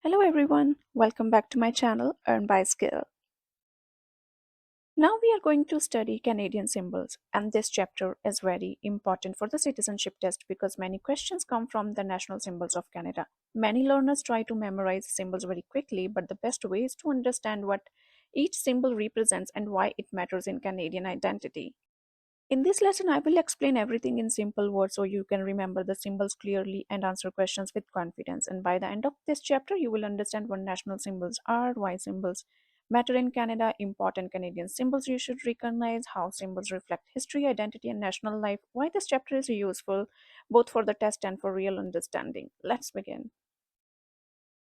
Hello everyone, welcome back to my channel Earn by Skill. Now we are going to study Canadian symbols, and this chapter is very important for the citizenship test because many questions come from the national symbols of Canada. Many learners try to memorize symbols very quickly, but the best way is to understand what each symbol represents and why it matters in Canadian identity. In this lesson, I will explain everything in simple words so you can remember the symbols clearly and answer questions with confidence. And by the end of this chapter, you will understand what national symbols are, why symbols matter in Canada, important Canadian symbols you should recognize, how symbols reflect history, identity, and national life, why this chapter is useful both for the test and for real understanding. Let's begin.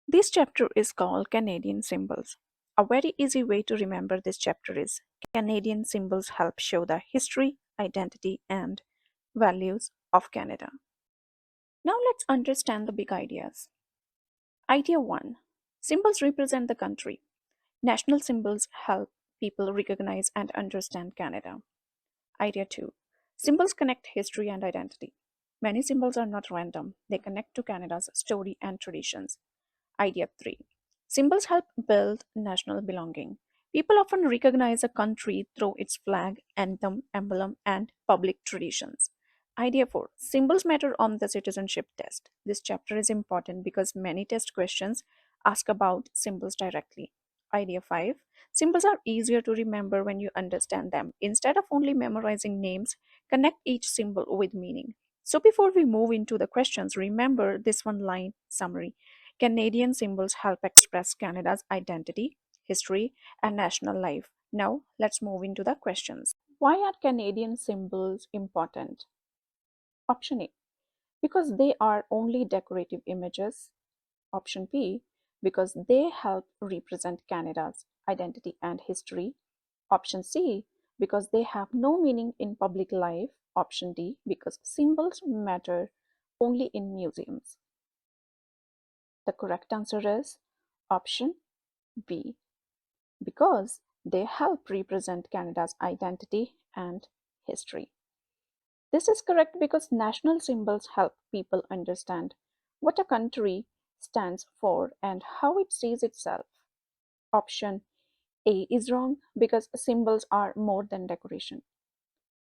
This chapter is called Canadian Symbols. A very easy way to remember this chapter is Canadian symbols help show the history, identity, and values of Canada. Now let's understand the big ideas. Idea 1. Symbols represent the country. National symbols help people recognize and understand Canada. Idea 2. Symbols connect history and identity. Many symbols are not random, they connect to Canada's story and traditions. Idea 3. Symbols help build national belonging. People often recognize a country through its flag, anthem, emblem, and public traditions. Idea 4. Symbols matter on the citizenship test. This chapter is important because many test questions ask about symbols directly. Idea 5. Symbols are easier to remember when you understand them. Instead of only memorizing names, connect each symbol with meaning. So before we move into the questions, remember this one line summary. Canadian symbols help express Canada's identity, history, and national life. Now, let's move into the questions. Why are Canadian symbols important? Option A, because they are only decorative images. Option B, because they help represent Canada's identity and history. Option C, because they have no meaning in public life. Option D, because symbols matter only in museums. The correct answer is option B, because they help represent Canada's identity and history. This is correct because national symbols help people understand what a country stands for and how it sees itself. Option A is wrong because symbols are more than decoration.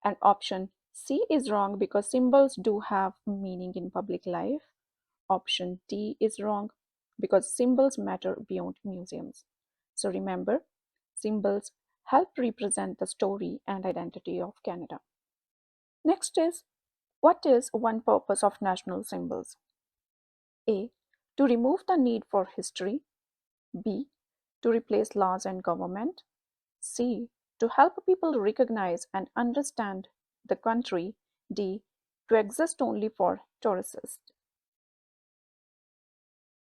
And option C is wrong because symbols do have meaning in public life. Option D is wrong because symbols matter beyond museums. So remember, symbols help represent the story and identity of Canada. Next is, what is one purpose of national symbols? A. To remove the need for history. B. To replace laws and government. C. To help people recognize and understand the country. D. To exist only for tourists.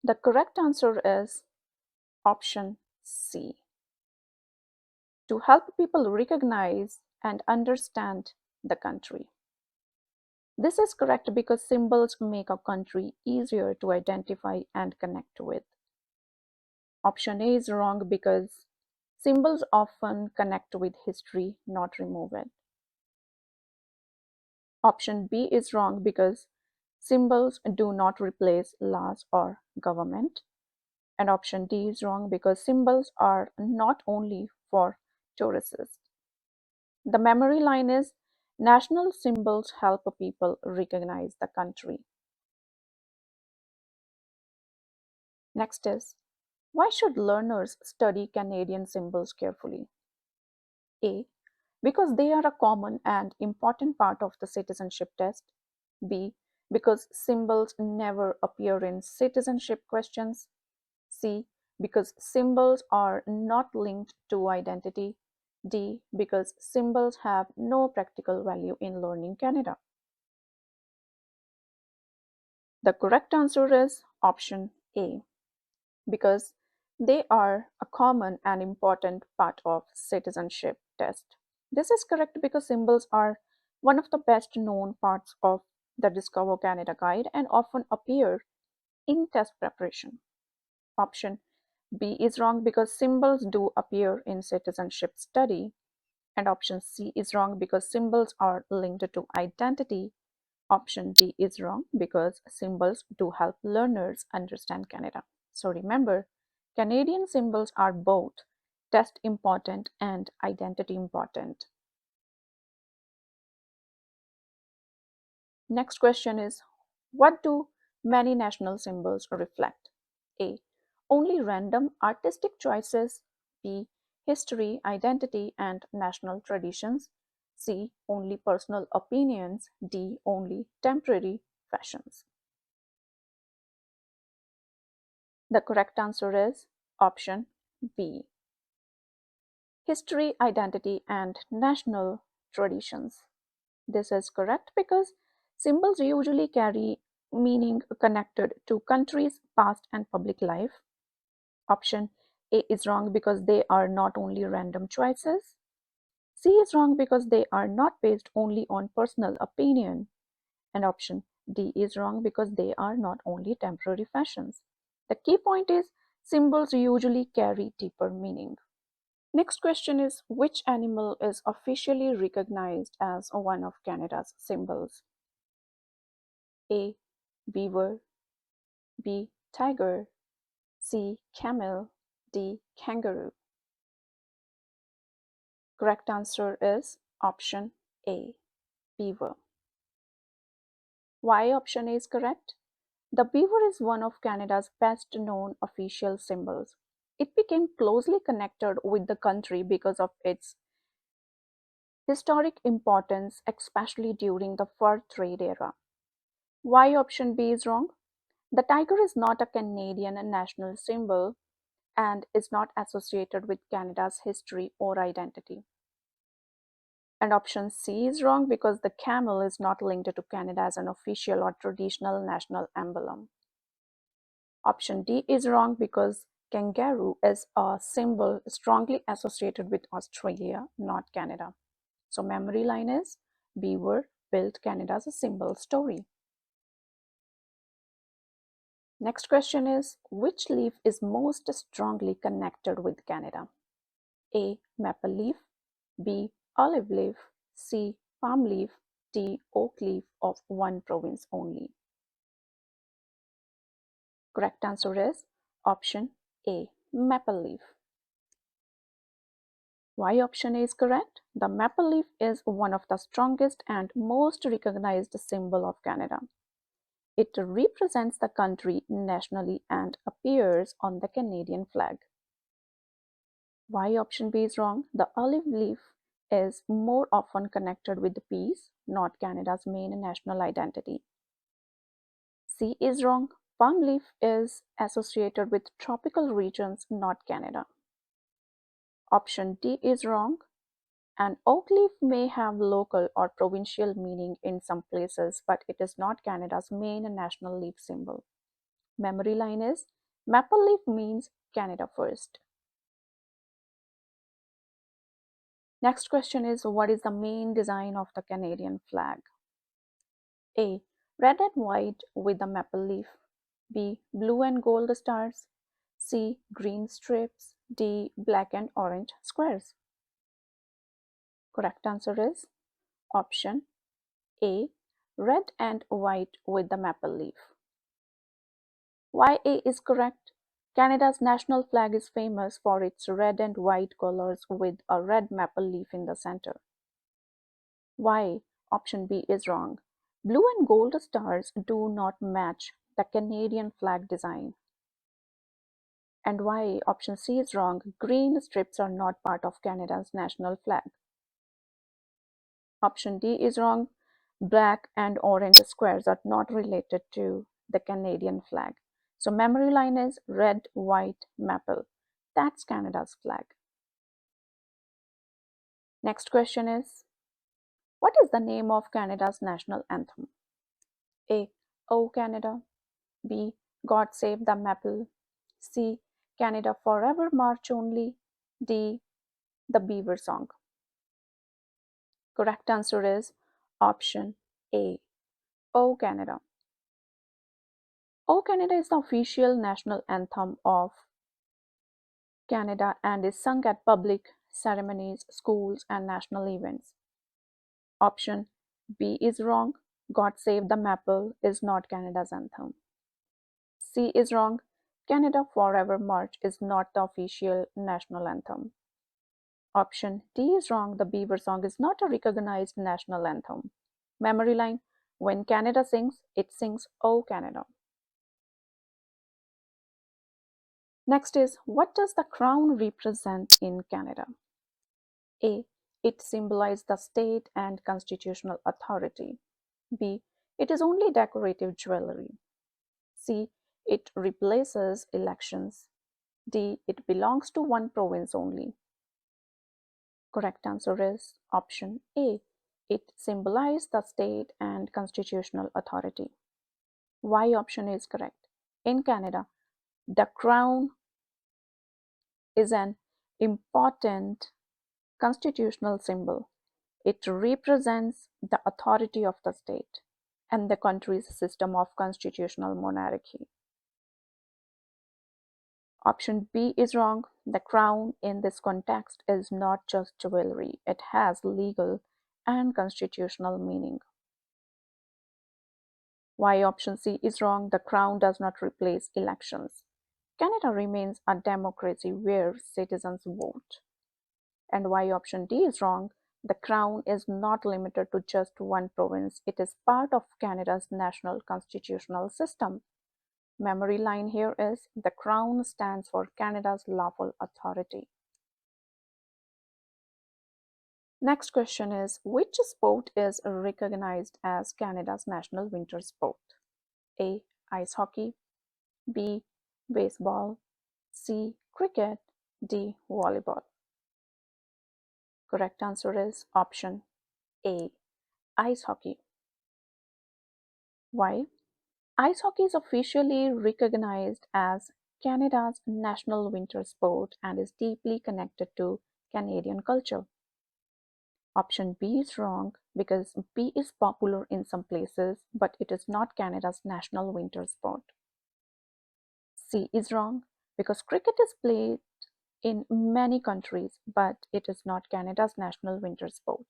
The correct answer is option C. To help people recognize and understand the country. This is correct because symbols make a country easier to identify and connect with. Option A is wrong because symbols often connect with history, not remove it. Option B is wrong because symbols do not replace laws or government. And option D is wrong because symbols are not only for tourists. The memory line is national symbols help people recognize the country. Next is, why should learners study Canadian symbols carefully? A. Because they are a common and important part of the citizenship test. B. Because symbols never appear in citizenship questions. C. Because symbols are not linked to identity. D. Because symbols have no practical value in learning Canada. The correct answer is option A, because they are a common and important part of citizenship test. This is correct because symbols are one of the best known parts of the Discover Canada guide and often appear in test preparation. Option B is wrong because symbols do appear in citizenship study. And option C is wrong because symbols are linked to identity. Option D is wrong because symbols do help learners understand Canada. So remember, Canadian symbols are both test important and identity important. Next question is, what do many national symbols reflect? A. Only random artistic choices. B. History, identity, and national traditions. C. Only personal opinions. D. Only temporary fashions. The correct answer is option B. History, identity, and national traditions. This is correct because symbols usually carry meaning connected to countries' past and public life. Option A is wrong because they are not only random choices. C is wrong because they are not based only on personal opinion. And option D is wrong because they are not only temporary fashions. The key point is symbols usually carry deeper meaning. Next question is, which animal is officially recognized as one of Canada's symbols? A. Beaver. B. Tiger. C. Camel. D. Kangaroo. Correct answer is option A. Beaver. Why option A is correct? The beaver is one of Canada's best known official symbols. It became closely connected with the country because of its historic importance, especially during the fur trade era. Why option B is wrong? The tiger is not a Canadian national symbol and is not associated with Canada's history or identity. And option C is wrong because the camel is not linked to Canada as an official or traditional national emblem. Option D is wrong because kangaroo is a symbol strongly associated with Australia, not Canada. So memory line is beaver built Canada's symbol story. Next question is, which leaf is most strongly connected with Canada? A. Maple leaf. B. Olive leaf. C. Palm leaf. D. Oak leaf of one province only. Correct answer is option A. Maple leaf. Why option A is correct? The maple leaf is one of the strongest and most recognized symbol of Canada. It represents the country nationally and appears on the Canadian flag. Why option B is wrong? The olive leaf is more often connected with peace, not Canada's main national identity. C is wrong. Palm leaf is associated with tropical regions, not Canada. Option D is wrong. An oak leaf may have local or provincial meaning in some places, but it is not Canada's main national leaf symbol. Memory line is maple leaf means Canada first. Next question is, what is the main design of the Canadian flag? A. Red and white with a maple leaf. B. Blue and gold stars. C. Green strips. D. Black and orange squares. Correct answer is option A. Red and white with the maple leaf. Why A is correct? Canada's national flag is famous for its red and white colors with a red maple leaf in the center. Why option B is wrong? Blue and gold stars do not match the Canadian flag design. And why option C is wrong? Green strips are not part of Canada's national flag. Option D is wrong. Black and orange squares are not related to the Canadian flag. So memory line is red, white, maple. That's Canada's flag. Next question is, what is the name of Canada's national anthem? A. O Canada. B. God Save the Maple. C. Canada Forever March Only. D. The Beaver Song. Correct answer is option A. O Canada. O Canada is the official national anthem of Canada and is sung at public ceremonies, schools, and national events. Option B is wrong. God Save the Maple is not Canada's anthem. C is wrong. Canada Forever March is not the official national anthem. Option D is wrong. The Beaver song is not a recognized national anthem. Memory line: when Canada sings, it sings "Oh Canada." Next is, what does the crown represent in Canada? A. It symbolizes the state and constitutional authority. B. It is only decorative jewelry. C. It replaces elections. D. It belongs to one province only. Correct answer is option A. It symbolizes the state and constitutional authority. Why option is correct? In Canada, the crown is an important constitutional symbol. It represents the authority of the state and the country's system of constitutional monarchy. Option B is wrong. The crown in this context is not just jewelry, it has legal and constitutional meaning. Why option C is wrong? The crown does not replace elections. Canada remains a democracy where citizens vote. And why option D is wrong? The crown is not limited to just one province. It is part of Canada's national constitutional system. Memory line here is, the crown stands for Canada's lawful authority. Next question is, which sport is recognized as Canada's national winter sport? A. Ice hockey. B. Baseball. C. Cricket. D. Volleyball. Correct answer is option A. Ice hockey. Why? Ice hockey is officially recognized as Canada's national winter sport and is deeply connected to Canadian culture. Option B is wrong because B is popular in some places, but it is not Canada's national winter sport. C is wrong because cricket is played in many countries, but it is not Canada's national winter sport.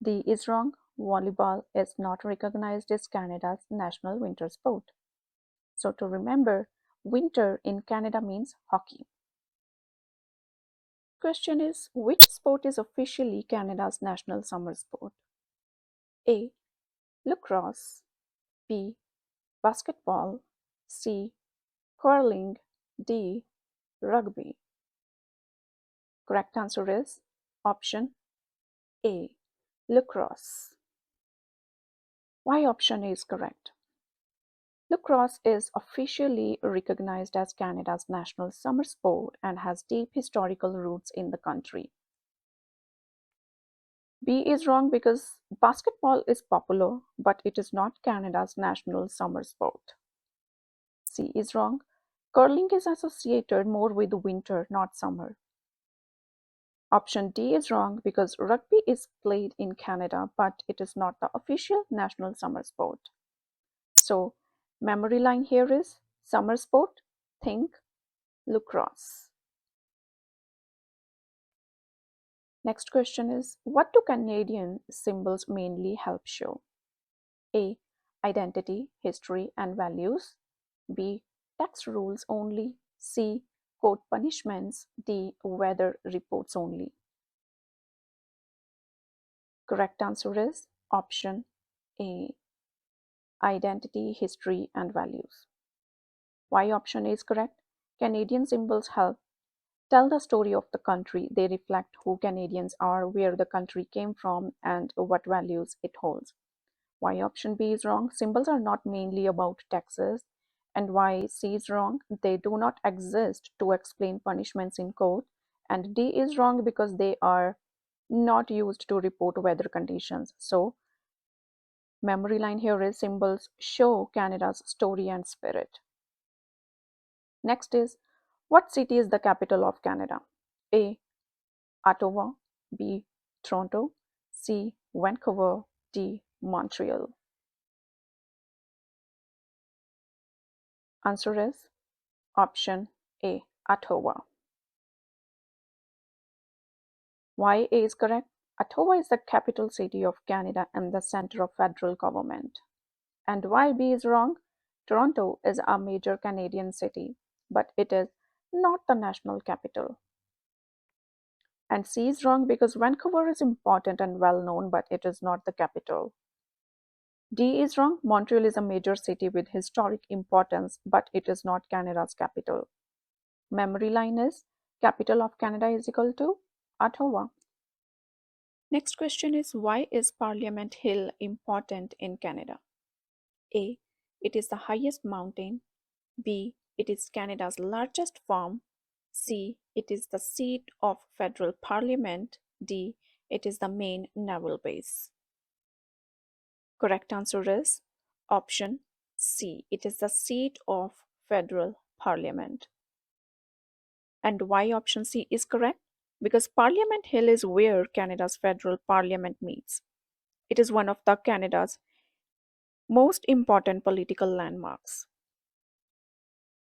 D is wrong. Volleyball is not recognized as Canada's national winter sport. So to remember, winter in Canada means hockey. Question is, which sport is officially Canada's national summer sport? A. Lacrosse. B. Basketball. C. Curling. D. Rugby. Correct answer is option A. Lacrosse. Why option A is correct? Lacrosse is officially recognized as Canada's national summer sport and has deep historical roots in the country. B is wrong because basketball is popular, but it is not Canada's national summer sport. C is wrong. Curling is associated more with winter, not summer. Option D is wrong because rugby is played in Canada, but it is not the official national summer sport. So, memory line here is summer sport, think lacrosse. Next question is, what do Canadian symbols mainly help show? A. Identity, history, and values. B. Tax rules only. C. Court punishments. D. Weather reports only. Correct answer is option A. Identity, history, and values. Why option A is correct? Canadian symbols help tell the story of the country. They reflect who Canadians are, where the country came from, and what values it holds. Why option B is wrong? Symbols are not mainly about taxes. And why C is wrong? They do not exist to explain punishments in court. And D is wrong because they are not used to report weather conditions. So, memory line here is symbols show Canada's story and spirit. Next is, what city is the capital of Canada? A. Ottawa. B. Toronto. C. Vancouver. D. Montreal. Answer is option A. Ottawa. Why A is correct? Ottawa is the capital city of Canada and the center of federal government. And why B is wrong? Toronto is a major Canadian city. but it is not the national capital. And C is wrong because Vancouver is important and well known, but it is not the capital. D is wrong. Montreal is a major city with historic importance, but it is not Canada's capital. Memory line is capital of Canada is equal to Ottawa. Next question is why is Parliament Hill important in Canada? A. It is the highest mountain. B. It is Canada's largest farm. C. It is the seat of federal parliament. D. It is the main naval base. Correct answer is option C. It is the seat of federal parliament. And why option C is correct? Because Parliament Hill is where Canada's federal parliament meets. It is one of the Canada's most important political landmarks.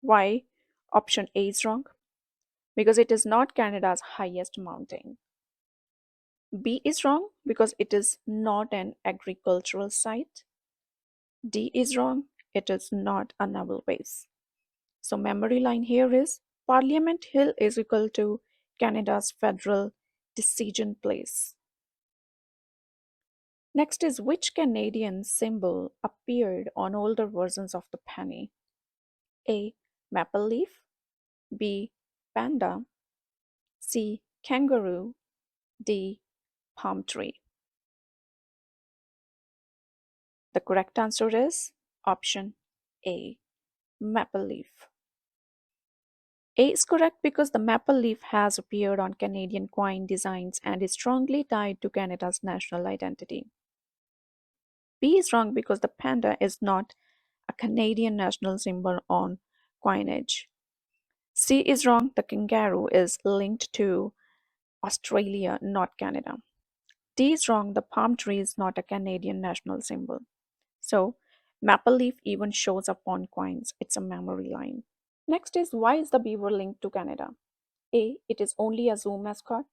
Why option A is wrong? Because it is not Canada's highest mountain. B is wrong because it is not an agricultural site. D is wrong, it is not a naval base. So memory line here is Parliament Hill is equal to Canada's federal decision place. Next is which Canadian symbol appeared on older versions of the penny? A. Maple leaf. B. Panda. C. Kangaroo. D. Palm tree. The correct answer is option A. Maple leaf. A is correct because the maple leaf has appeared on Canadian coin designs and is strongly tied to Canada's national identity. B is wrong because the panda is not a Canadian national symbol on coinage. C is wrong, the kangaroo is linked to Australia, not Canada. D is wrong, the palm tree is not a Canadian national symbol. So, maple leaf even shows up on coins. It's a memory line. Next is why is the beaver linked to Canada? A. It is only a zoo mascot.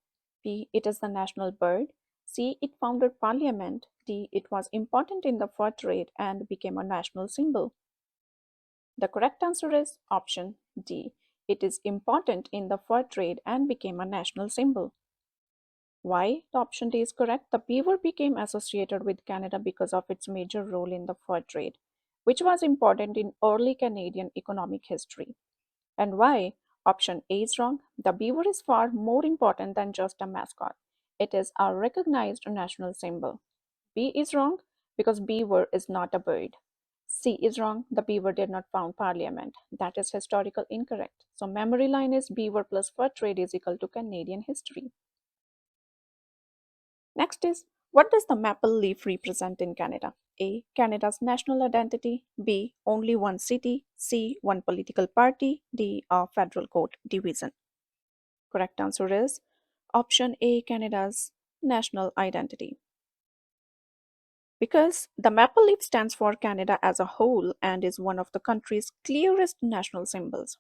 B. It is the national bird. C. It founded parliament. D. It was important in the fur trade and became a national symbol. The correct answer is option D. It is important in the fur trade and became a national symbol. Why the option D is correct? The beaver became associated with Canada because of its major role in the fur trade, which was important in early Canadian economic history. And why? Option A is wrong. The beaver is far more important than just a mascot. It is a recognized national symbol. B is wrong because beaver is not a bird. C is wrong. The beaver did not found parliament. That is historical incorrect. So memory line is beaver plus fur trade is equal to Canadian history. Next is what does the maple leaf represent in Canada? A. Canada's national identity. B. Only one city. C. One political party. D. A federal court division. Correct answer is option A. Canada's national identity. Because the maple leaf stands for Canada as a whole and is one of the country's clearest national symbols.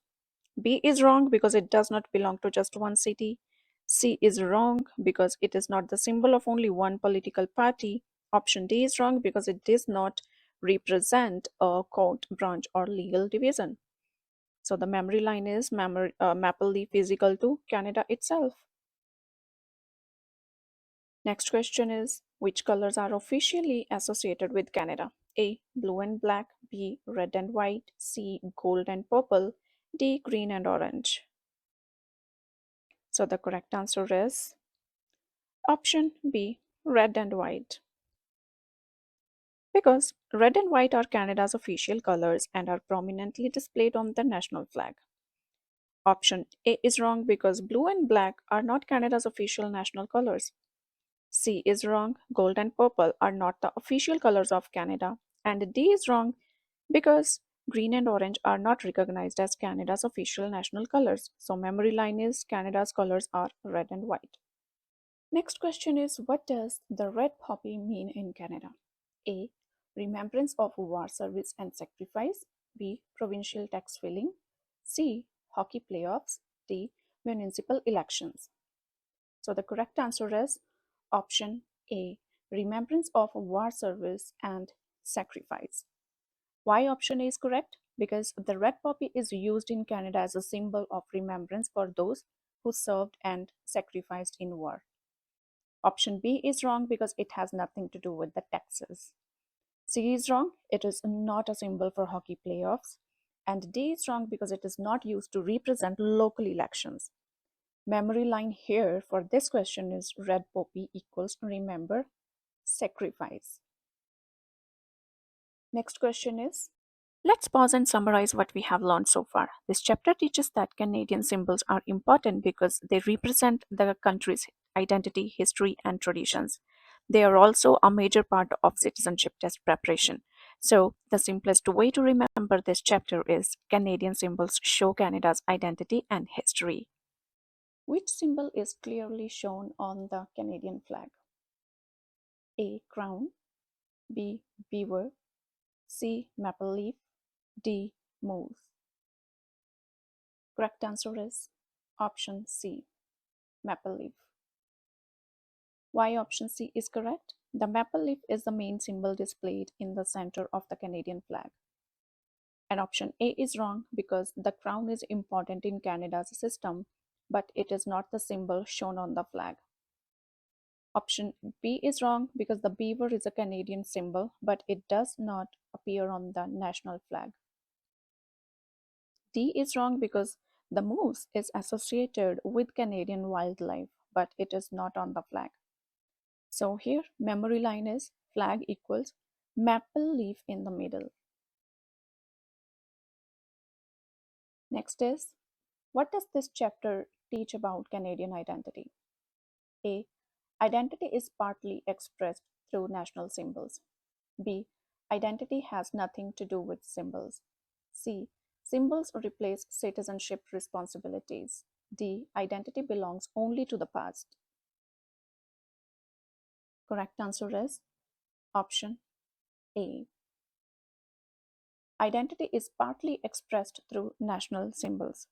B is wrong because it does not belong to just one city. C is wrong because it is not the symbol of only one political party. Option D is wrong because it does not represent a court, branch, or legal division. So the memory line is maple leaf is equal to Canada itself. Next question is which colors are officially associated with Canada? A. Blue and black. B. Red and white. C. Gold and purple. D. Green and orange. So the correct answer is option B, red and white. Because red and white are Canada's official colors and are prominently displayed on the national flag. Option A is wrong because blue and black are not Canada's official national colors. C is wrong, gold and purple are not the official colors of Canada. And D is wrong because green and orange are not recognized as Canada's official national colors. So memory line is Canada's colors are red and white. Next question is what does the red poppy mean in Canada? A. Remembrance of war service and sacrifice. B. Provincial tax filling. C. Hockey playoffs. D. Municipal elections. So the correct answer is option A. Remembrance of war service and sacrifice. Why option A is correct? Because the red poppy is used in Canada as a symbol of remembrance for those who served and sacrificed in war. Option B is wrong because it has nothing to do with the taxes. C is wrong, it is not a symbol for hockey playoffs. And D is wrong because it is not used to represent local elections. Memory line here for this question is red poppy equals remember, sacrifice. Next question is, let's pause and summarize what we have learned so far. This chapter teaches that Canadian symbols are important because they represent the country's identity, history, and traditions. They are also a major part of citizenship test preparation. So, the simplest way to remember this chapter is Canadian symbols show Canada's identity and history. Which symbol is clearly shown on the Canadian flag? A. Crown. B. Beaver. C. Maple leaf. D. Moose. Correct answer is option C. Maple leaf. Why option C is correct? The maple leaf is the main symbol displayed in the center of the Canadian flag. And option A is wrong because the crown is important in Canada's system, but it is not the symbol shown on the flag. Option B is wrong because the beaver is a Canadian symbol, but it does not appear on the national flag. D is wrong because the moose is associated with Canadian wildlife, but it is not on the flag. So here, memory line is flag equals maple leaf in the middle. Next is, what does this chapter teach about Canadian identity? A. Identity is partly expressed through national symbols. B. Identity has nothing to do with symbols. C. Symbols replace citizenship responsibilities. D. Identity belongs only to the past. Correct answer is option A. Identity is partly expressed through national symbols.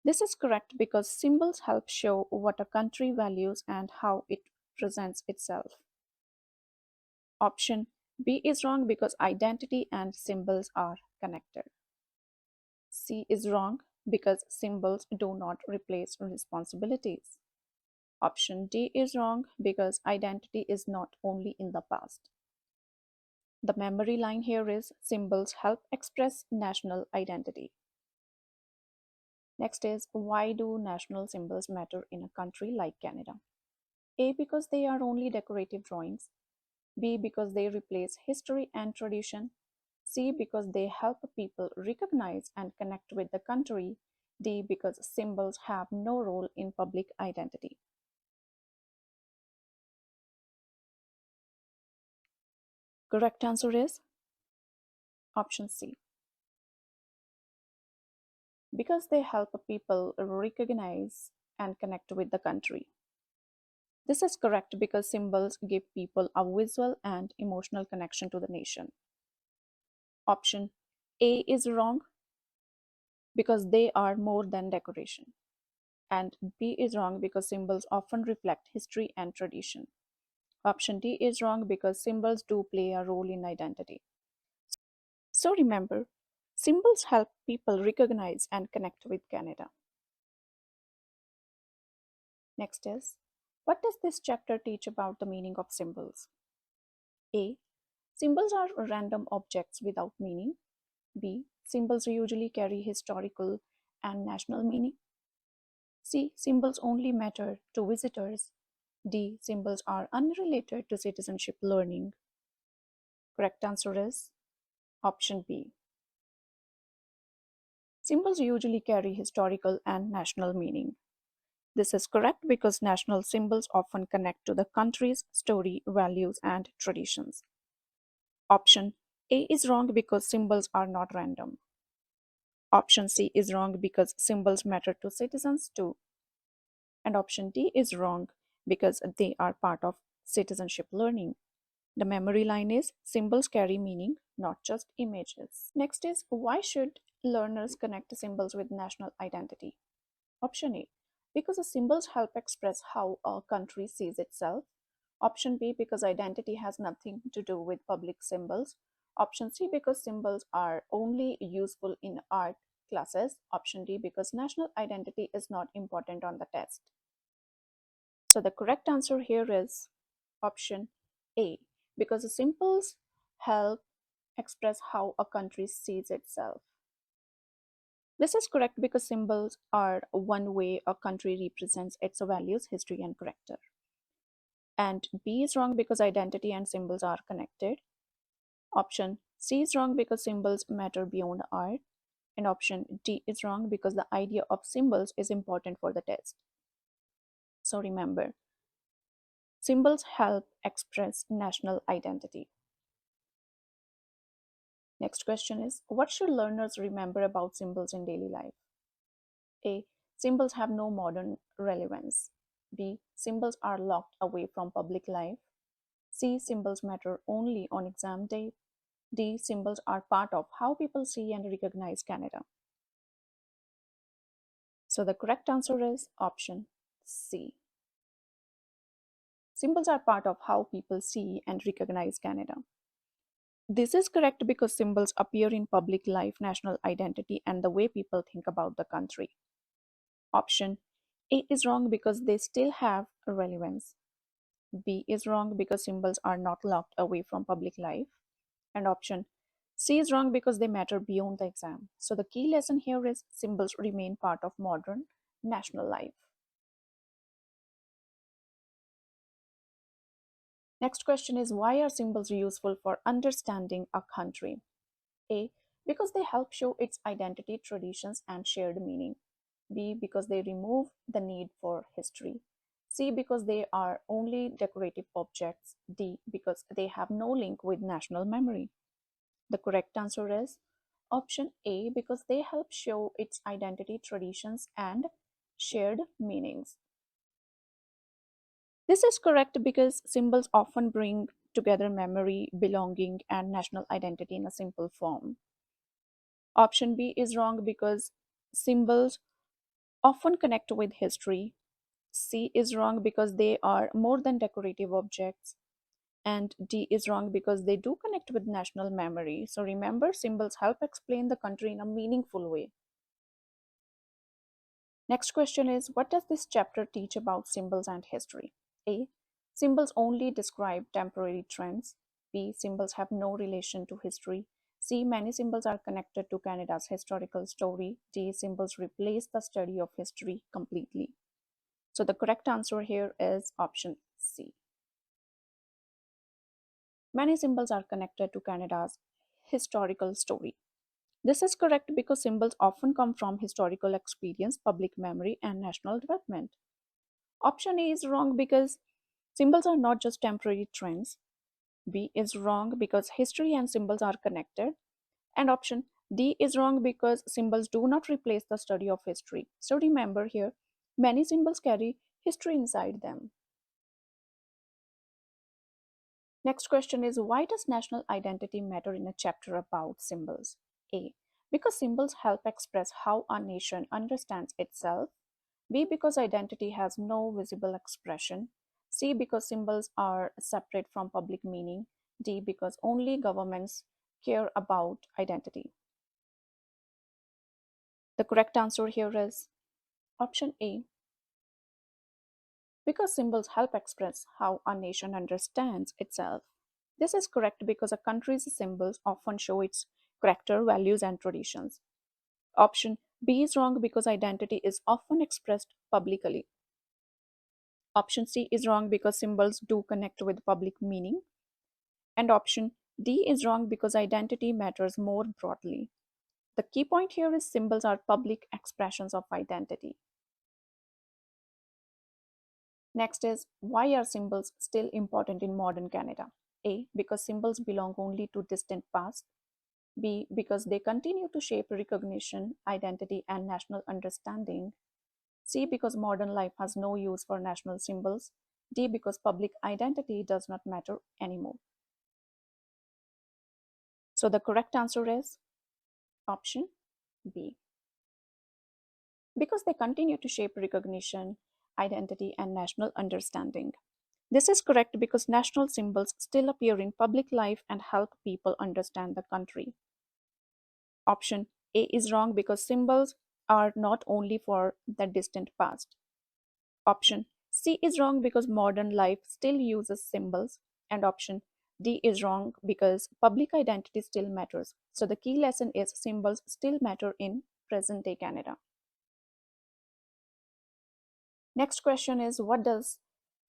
This is correct because symbols help show what a country values and how it presents itself. Option B is wrong because identity and symbols are connected. C is wrong because symbols do not replace responsibilities. Option D is wrong because identity is not only in the past. The memory line here is symbols help express national identity. Next is, why do national symbols matter in a country like Canada? A. Because they are only decorative drawings. B. Because they replace history and tradition. C. Because they help people recognize and connect with the country. D. Because symbols have no role in public identity. Correct answer is option C. Because they help people recognize and connect with the country. This is correct because symbols give people a visual and emotional connection to the nation. Option A is wrong because they are more than decoration. And B is wrong because symbols often reflect history and tradition. Option D is wrong because symbols do play a role in identity. So remember, symbols help people recognize and connect with Canada. Next is, what does this chapter teach about the meaning of symbols? A. Symbols are random objects without meaning. B. Symbols usually carry historical and national meaning. C. Symbols only matter to visitors. D. Symbols are unrelated to citizenship learning. Correct answer is option B. Symbols usually carry historical and national meaning. This is correct because national symbols often connect to the country's story, values, and traditions. Option A is wrong because symbols are not random. Option C is wrong because symbols matter to citizens too. And option D is wrong because they are part of citizenship learning. The memory line is symbols carry meaning, not just images. Next is, why should learners connect symbols with national identity? Option A, because the symbols help express how a country sees itself. Option B, because identity has nothing to do with public symbols. Option C, because symbols are only useful in art classes. Option D, because national identity is not important on the test. So the correct answer here is option A, because the symbols help express how a country sees itself. This is correct because symbols are one way a country represents its values, history, and character. And B is wrong because identity and symbols are connected. Option C is wrong because symbols matter beyond art. And option D is wrong because the idea of symbols is important for the test. So remember, symbols help express national identity. Next question is, what should learners remember about symbols in daily life? A. Symbols have no modern relevance. B. Symbols are locked away from public life. C. Symbols matter only on exam day. D. Symbols are part of how people see and recognize Canada. So the correct answer is option C. Symbols are part of how people see and recognize Canada. This is correct because symbols appear in public life, national identity, and the way people think about the country. Option A is wrong because they still have relevance. B is wrong because symbols are not locked away from public life. And option C is wrong because they matter beyond the exam. So the key lesson here is symbols remain part of modern national life. Next question is, why are symbols useful for understanding a country? A. Because they help show its identity, traditions, and shared meaning. B. Because they remove the need for history. C. Because they are only decorative objects. D. Because they have no link with national memory. The correct answer is option A, because they help show its identity, traditions, and shared meanings. This is correct because symbols often bring together memory, belonging, and national identity in a simple form. Option B is wrong because symbols often connect with history. C is wrong because they are more than decorative objects. And D is wrong because they do connect with national memory. So remember, symbols help explain the country in a meaningful way. Next question is, what does this chapter teach about symbols and history? A. Symbols only describe temporary trends. B. Symbols have no relation to history. C. Many symbols are connected to Canada's historical story. D. Symbols replace the study of history completely. So the correct answer here is option C. Many symbols are connected to Canada's historical story. This is correct because symbols often come from historical experience, public memory, and national development. Option A is wrong because symbols are not just temporary trends. B is wrong because history and symbols are connected. And option D is wrong because symbols do not replace the study of history. So remember here, many symbols carry history inside them. Next question is, why does national identity matter in a chapter about symbols? A. Because symbols help express how a nation understands itself. B. Because identity has no visible expression. C. Because symbols are separate from public meaning. D. Because only governments care about identity. The correct answer here is option A. Because symbols help express how a nation understands itself. This is correct because a country's symbols often show its character, values, and traditions. Option B is wrong because identity is often expressed publicly. Option C is wrong because symbols do connect with public meaning. And option D is wrong because identity matters more broadly. The key point here is symbols are public expressions of identity. Next is, why are symbols still important in modern Canada? A. Because symbols belong only to distant past. B. Because they continue to shape recognition, identity, and national understanding. C. Because modern life has no use for national symbols. D. Because public identity does not matter anymore. So the correct answer is option B. Because they continue to shape recognition, identity, and national understanding. This is correct because national symbols still appear in public life and help people understand the country. Option A is wrong because symbols are not only for the distant past. Option C is wrong because modern life still uses symbols. And option D is wrong because public identity still matters. So the key lesson is symbols still matter in present day Canada. Next question is, what does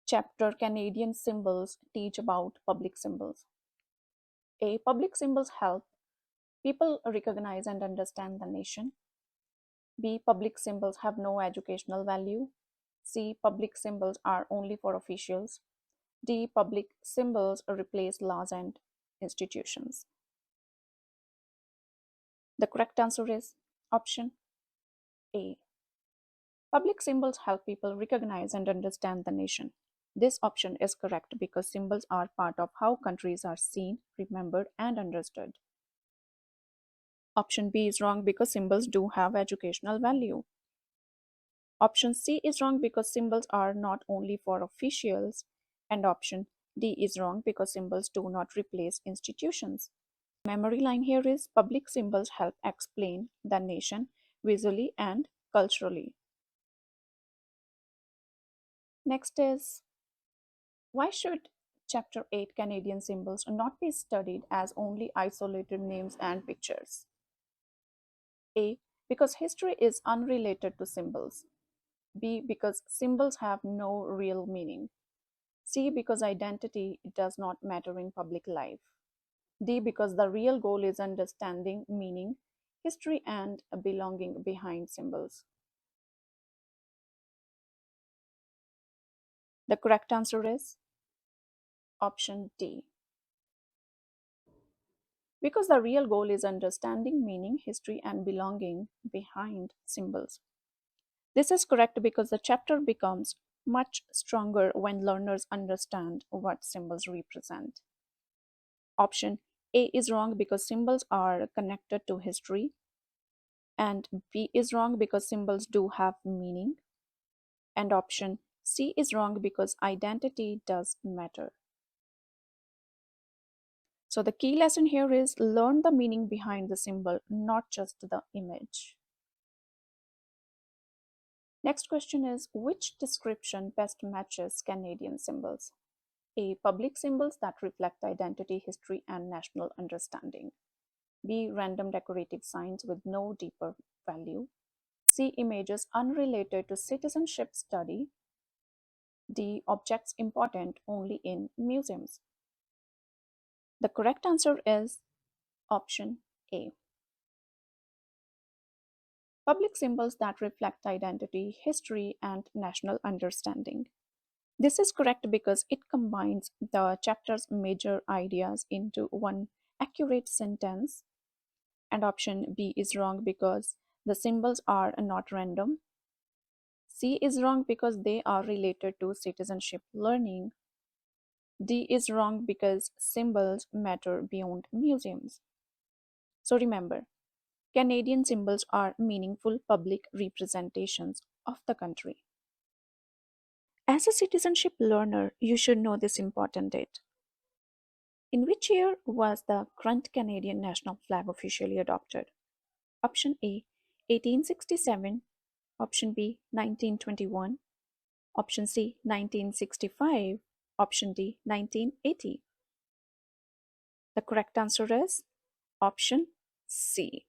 chapter Canadian symbols teach about public symbols? A. Public symbols help people recognize and understand the nation. B. Public symbols have no educational value. C. Public symbols are only for officials. D. Public symbols replace laws and institutions. The correct answer is option A. Public symbols help people recognize and understand the nation. This option is correct because symbols are part of how countries are seen, remembered, and understood. Option B is wrong because symbols do have educational value. Option C is wrong because symbols are not only for officials. And option D is wrong because symbols do not replace institutions. Memory line here is public symbols help explain the nation visually and culturally. Next is, why should Chapter 8 Canadian symbols not be studied as only isolated names and pictures? A. Because history is unrelated to symbols. B. Because symbols have no real meaning. C. Because identity does not matter in public life. D. Because the real goal is understanding meaning, history, and belonging behind symbols. The correct answer is option D. Because the real goal is understanding meaning, history, and belonging behind symbols. This is correct because the chapter becomes much stronger when learners understand what symbols represent. Option A is wrong because symbols are connected to history, and B is wrong because symbols do have meaning, and option C is wrong because identity does matter. So the key lesson here is learn the meaning behind the symbol, not just the image. Next question is, which description best matches Canadian symbols? A. Public symbols that reflect identity, history, and national understanding. B. Random decorative signs with no deeper value. C. Images unrelated to citizenship study. D. Objects important only in museums. The correct answer is option A. Public symbols that reflect identity, history, and national understanding. This is correct because it combines the chapter's major ideas into one accurate sentence. And option B is wrong because the symbols are not random. C is wrong because they are related to citizenship learning. D is wrong because symbols matter beyond museums. So remember, Canadian symbols are meaningful public representations of the country. As a citizenship learner, you should know this important date. In which year was the current Canadian national flag officially adopted? Option A, 1867. Option B, 1921. Option C, 1965. Option D, 1980. The correct answer is option C,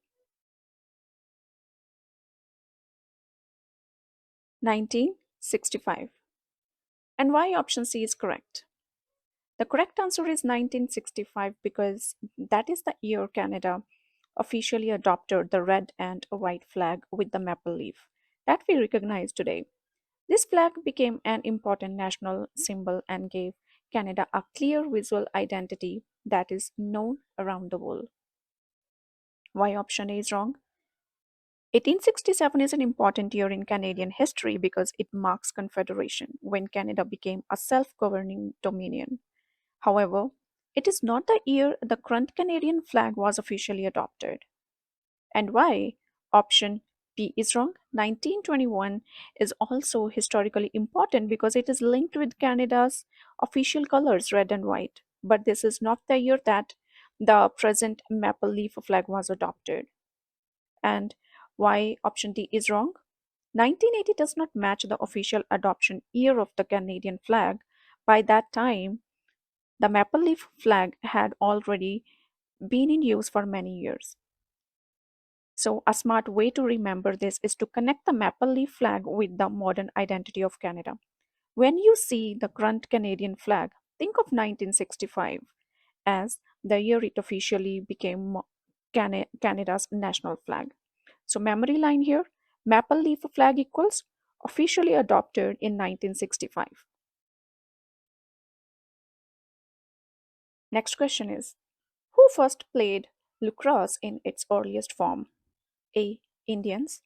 1965. And why option C is correct? The correct answer is 1965 because that is the year Canada officially adopted the red and white flag with the maple leaf that we recognize today. This flag became an important national symbol and gave Canada a clear visual identity that is known around the world. Why option A is wrong? 1867 is an important year in Canadian history because it marks Confederation when Canada became a self governing dominion. However, it is not the year the current Canadian flag was officially adopted. And why? Option B is wrong. 1921 is also historically important because it is linked with Canada's official colors, red and white. But this is not the year that the present maple leaf flag was adopted. And why option D is wrong? 1980 does not match the official adoption year of the Canadian flag. By that time, the maple leaf flag had already been in use for many years. So, a smart way to remember this is to connect the maple leaf flag with the modern identity of Canada. When you see the current Canadian flag, think of 1965 as the year it officially became Canada's national flag. So, memory line here, maple leaf flag equals officially adopted in 1965. Next question is, who first played lacrosse in its earliest form? A. Indians,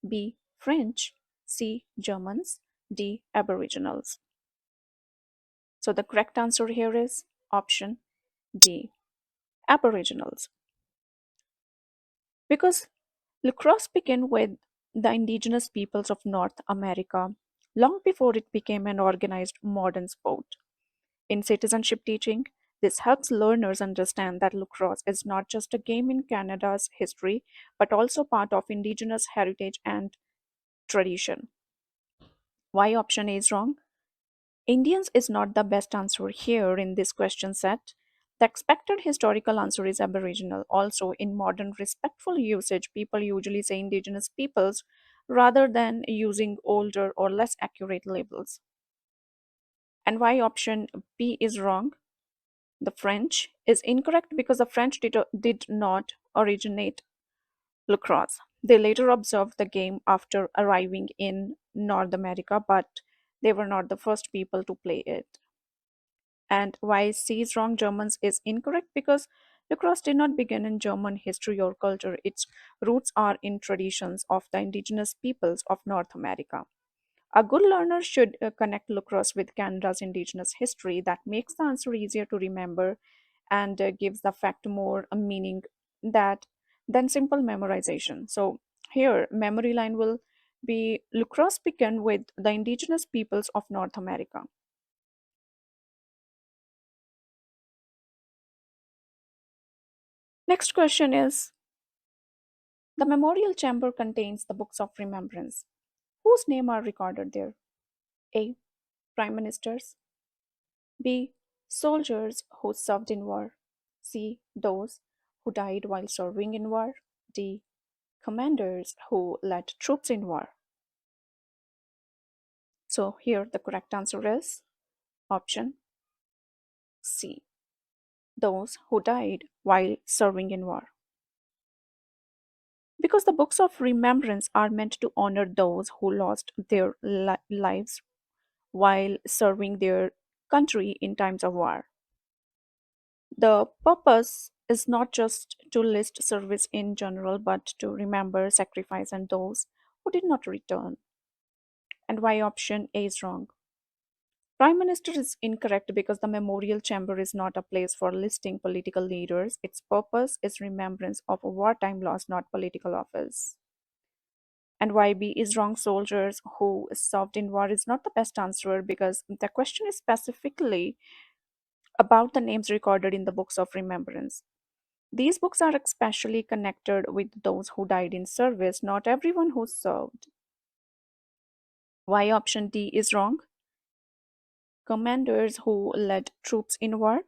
B. French, C. Germans, D. Aboriginals. So the correct answer here is option D. Aboriginals. Because lacrosse began with the indigenous peoples of North America long before it became an organized modern sport. In citizenship teaching, this helps learners understand that lacrosse is not just a game in Canada's history, but also part of indigenous heritage and tradition. Why option A is wrong? Indians is not the best answer here in this question set. The expected historical answer is Aboriginal. Also, in modern respectful usage, people usually say Indigenous peoples rather than using older or less accurate labels. And why option B is wrong? The French is incorrect because the French did not originate lacrosse. They later observed the game after arriving in North America, but they were not the first people to play it. And why C is wrong, Germans is incorrect because lacrosse did not begin in German history or culture. Its roots are in traditions of the indigenous peoples of North America. A good learner should connect lacrosse with Canada's indigenous history. That makes the answer easier to remember and gives the fact more a meaning that than simple memorization. So here, memory line will be lacrosse began with the indigenous peoples of North America. Next question is, the memorial chamber contains the books of remembrance. Whose name are recorded there? A. Prime ministers. B. Soldiers who served in war. C. Those who died while serving in war. D. Commanders who led troops in war. So here the correct answer is option C. Those who died while serving in war. Because the books of remembrance are meant to honor those who lost their lives while serving their country in times of war. The purpose is not just to list service in general, but to remember sacrifice and those who did not return. And why option A is wrong? Prime Minister is incorrect because the memorial chamber is not a place for listing political leaders. Its purpose is remembrance of a wartime loss, not political office. And why B is wrong, soldiers who served in war is not the best answer because the question is specifically about the names recorded in the books of remembrance. These books are especially connected with those who died in service, not everyone who served. Why option D is wrong? Commanders who led troops in war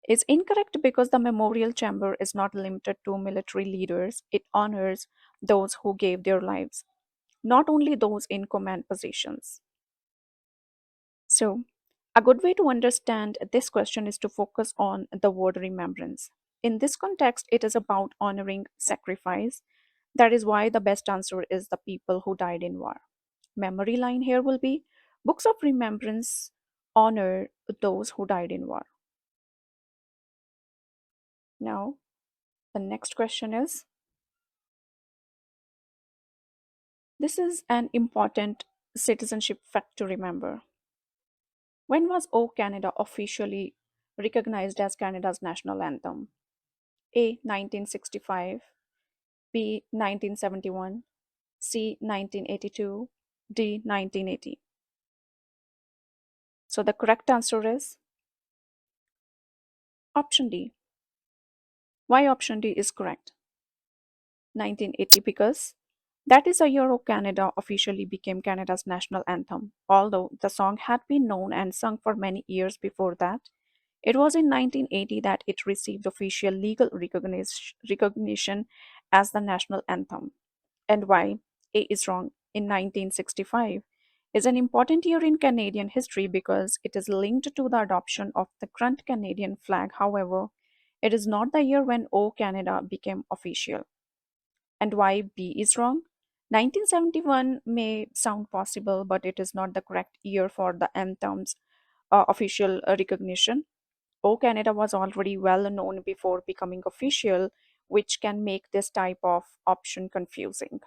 is incorrect because the memorial chamber is not limited to military leaders. It honors those who gave their lives, not only those in command positions. So, a good way to understand this question is to focus on the word remembrance. In this context, it is about honoring sacrifice. That is why the best answer is the people who died in war. Memory line here will be books of remembrance honor those who died in war. Now, the next question is, this is an important citizenship fact to remember. When was O Canada officially recognized as Canada's national anthem? A. 1965, B. 1971, C. 1982, D. 1980. So the correct answer is option D. Why option D is correct? 1980 because that is the year Canada officially became Canada's national anthem. Although the song had been known and sung for many years before that, it was in 1980 that it received official legal recognition as the national anthem. And why A is wrong in 1965 is an important year in Canadian history because it is linked to the adoption of the current Canadian flag. However, it is not the year when O Canada became official. And why B is wrong? 1971 may sound possible, but it is not the correct year for the anthem's official recognition. O Canada was already well known before becoming official, which can make this type of option confusing.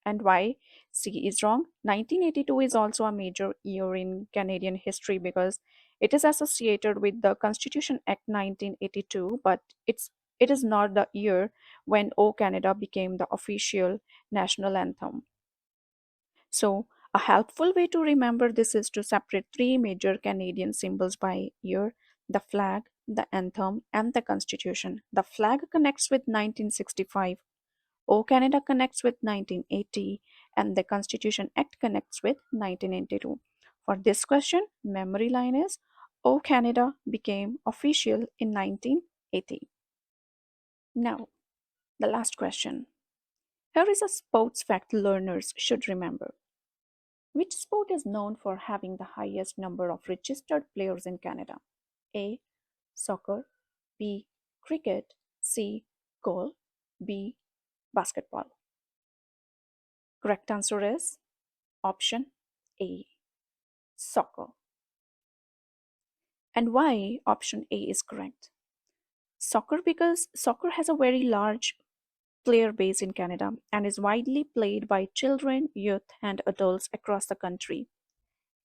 And why C is wrong? 1982 is also a major year in Canadian history because it is associated with the Constitution Act 1982, but it is not the year when O Canada became the official national anthem. So, a helpful way to remember this is to separate three major Canadian symbols by year: the flag, the anthem, and the Constitution. The flag connects with 1965, O Canada connects with 1980, and the Constitution Act connects with 1982. For this question, memory line is O Canada became official in 1980. Now, the last question. Here is a sports fact learners should remember. Which sport is known for having the highest number of registered players in Canada? A. Soccer, B. Cricket, C. Golf, B. Basketball. Correct answer is option A, soccer. And why option A is correct? Soccer because soccer has a very large player base in Canada and is widely played by children, youth, and adults across the country.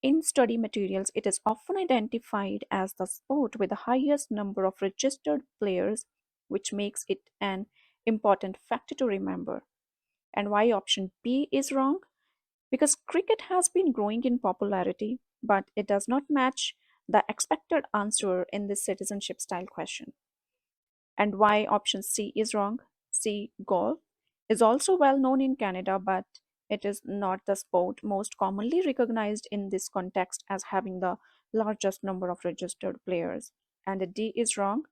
In study materials, it is often identified as the sport with the highest number of registered players, which makes it an important factor to remember. And why option B is wrong? Because cricket has been growing in popularity, but it does not match the expected answer in this citizenship style question. And why option C is wrong? C. Golf is also well known in Canada, but it is not the sport most commonly recognized in this context as having the largest number of registered players. And D is wrong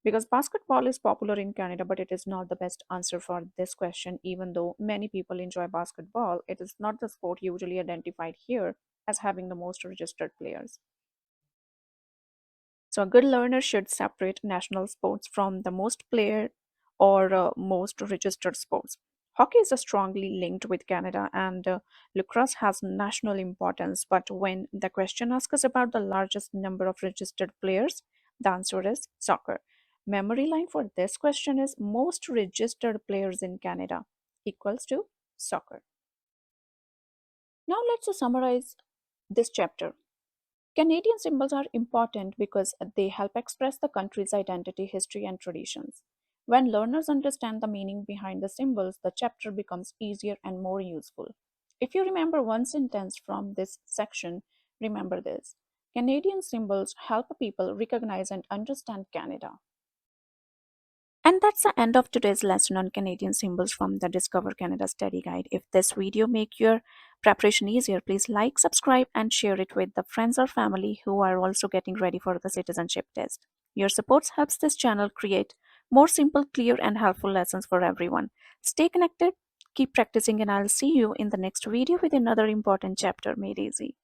because basketball is popular in Canada, but it is not the best answer for this question. Even though many people enjoy basketball, it is not the sport usually identified here as having the most registered players. So, a good learner should separate national sports from the most played or most registered sports. Hockey is strongly linked with Canada, and lacrosse has national importance. But when the question asks us about the largest number of registered players, the answer is soccer. Memory line for this question is most registered players in Canada equals to soccer. Now, let's summarize this chapter. Canadian symbols are important because they help express the country's identity, history, and traditions. When learners understand the meaning behind the symbols, the chapter becomes easier and more useful. If you remember one sentence from this section, remember this: Canadian symbols help people recognize and understand Canada. And that's the end of today's lesson on Canadian symbols from the Discover Canada Study Guide. If this video make your preparation easier, please like, subscribe, and share it with the friends or family who are also getting ready for the citizenship test. Your support helps this channel create more simple, clear, and helpful lessons for everyone. Stay connected, keep practicing, and I'll see you in the next video with another important chapter made easy.